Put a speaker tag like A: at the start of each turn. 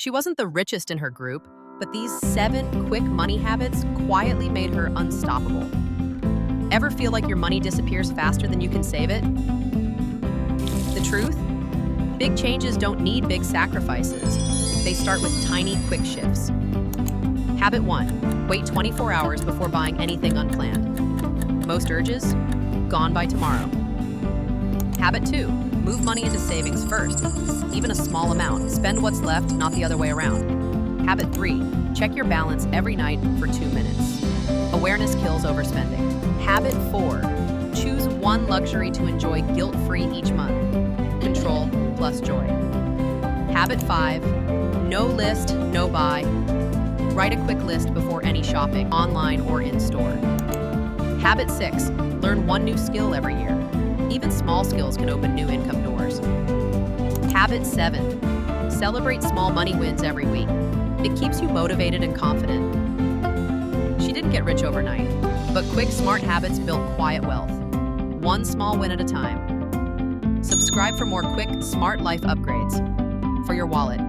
A: She wasn't the richest in her group, but these 7 quick money habits quietly made her unstoppable. Ever feel like your money disappears faster than you can save it? The truth? Big changes don't need big sacrifices. They start with tiny, quick shifts. Habit 1. Wait 24 hours before buying anything unplanned. Most urges? Gone by tomorrow. Habit 2. Move money into savings first. Even a small amount. Spend what's left, not the other way around. Habit 3. Check your balance every night for 2 minutes. Awareness kills overspending. Habit 4. Choose one luxury to enjoy guilt-free each month. Control plus joy. Habit 5. No list, no buy. Write a quick list before any shopping, online or in-store. Habit 6. Learn one new skill every year. Even small skills can open new income doors. Habit 7. Celebrate small money wins every week. It keeps you motivated and confident. She didn't get rich overnight, but quick, smart habits built quiet wealth. One small win at a time. Subscribe for more quick, smart life upgrades for your wallet.